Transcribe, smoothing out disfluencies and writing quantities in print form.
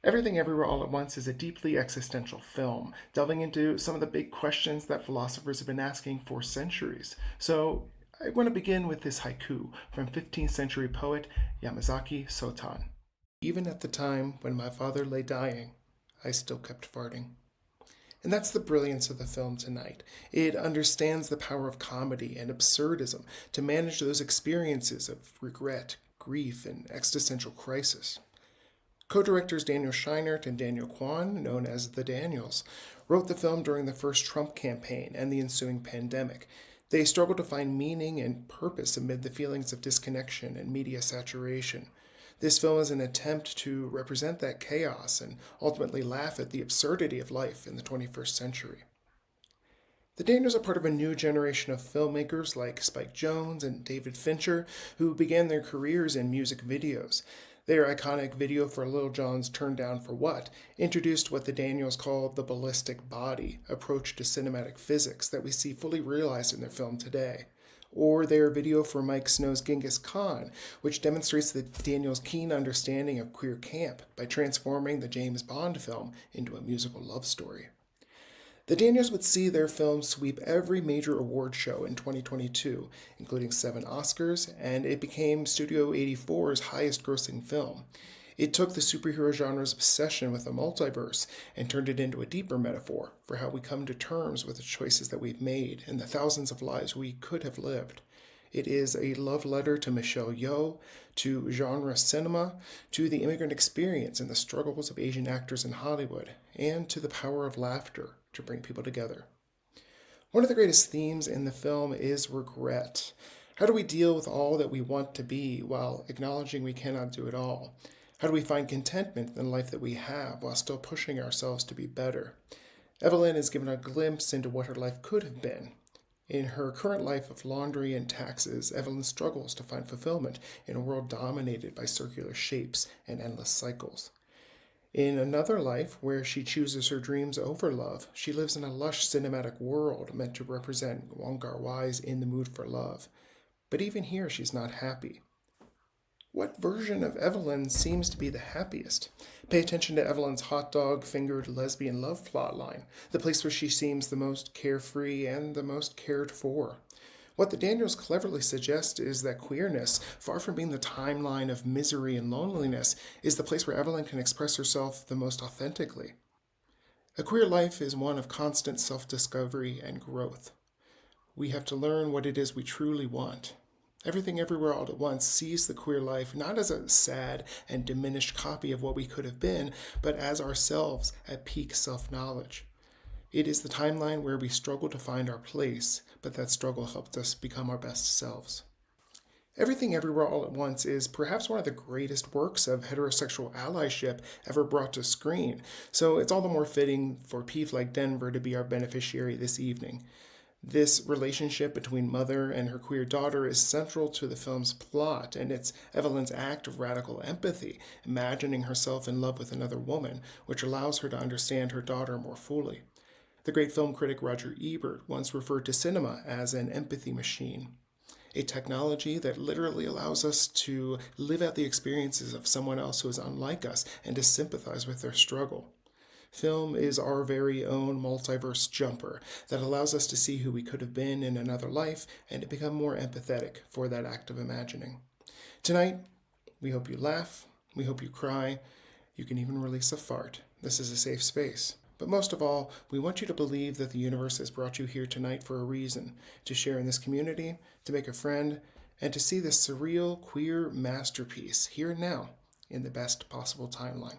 Everything Everywhere All at Once is a deeply existential film, delving into some of the big questions that philosophers have been asking for centuries. So, I want to begin with this haiku from 15th century poet Yamazaki Sotan. Even at the time when my father lay dying, I still kept farting. And that's the brilliance of the film tonight. It understands the power of comedy and absurdism to manage those experiences of regret, grief, and existential crisis. Co-directors Daniel Scheinert and Daniel Kwan, known as the Daniels, wrote the film during the first Trump campaign and the ensuing pandemic. They struggled to find meaning and purpose amid the feelings of disconnection and media saturation. This film is an attempt to represent that chaos and ultimately laugh at the absurdity of life in the 21st century. The Daniels are part of a new generation of filmmakers like Spike Jonze and David Fincher, who began their careers in music videos. Their iconic video for Lil Jon's Turn Down for What introduced what the Daniels call the ballistic body approach to cinematic physics that we see fully realized in their film today. Or their video for Mike Snow's Genghis Khan, which demonstrates the Daniels' keen understanding of queer camp by transforming the James Bond film into a musical love story. The Daniels would see their film sweep every major award show in 2022, including 7 Oscars, and it became Studio 84's highest grossing film. It took the superhero genre's obsession with the multiverse and turned it into a deeper metaphor for how we come to terms with the choices that we've made and the thousands of lives we could have lived. It is a love letter to Michelle Yeoh, to genre cinema, to the immigrant experience and the struggles of Asian actors in Hollywood, and to the power of laughter to bring people together. One of the greatest themes in the film is regret. How do we deal with all that we want to be while acknowledging we cannot do it all? How do we find contentment in the life that we have while still pushing ourselves to be better? Evelyn is given a glimpse into what her life could have been. In her current life of laundry and taxes, Evelyn struggles to find fulfillment in a world dominated by circular shapes and endless cycles. In another life, where she chooses her dreams over love, she lives in a lush cinematic world meant to represent Wong Kar-wai's In the Mood for Love. But even here, she's not happy. What version of Evelyn seems to be the happiest? Pay attention to Evelyn's hot dog fingered lesbian love plotline, the place where she seems the most carefree and the most cared for. What the Daniels cleverly suggest is that queerness, far from being the timeline of misery and loneliness, is the place where Evelyn can express herself the most authentically. A queer life is one of constant self-discovery and growth. We have to learn what it is we truly want. Everything Everywhere All at Once sees the queer life not as a sad and diminished copy of what we could have been, but as ourselves at peak self-knowledge. It is the timeline where we struggle to find our place, but that struggle helped us become our best selves. Everything Everywhere All at Once is perhaps one of the greatest works of heterosexual allyship ever brought to screen, so it's all the more fitting for Peeve Like Denver to be our beneficiary this evening. This relationship between mother and her queer daughter is central to the film's plot, and it's Evelyn's act of radical empathy, imagining herself in love with another woman, which allows her to understand her daughter more fully. The great film critic Roger Ebert once referred to cinema as an empathy machine, a technology that literally allows us to live out the experiences of someone else who is unlike us and to sympathize with their struggle. Film is our very own multiverse jumper that allows us to see who we could have been in another life and to become more empathetic for that act of imagining. Tonight, we hope you laugh, we hope you cry, you can even release a fart. This is a safe space. But most of all, we want you to believe that the universe has brought you here tonight for a reason, to share in this community, to make a friend, and to see this surreal, queer masterpiece here and now in the best possible timeline.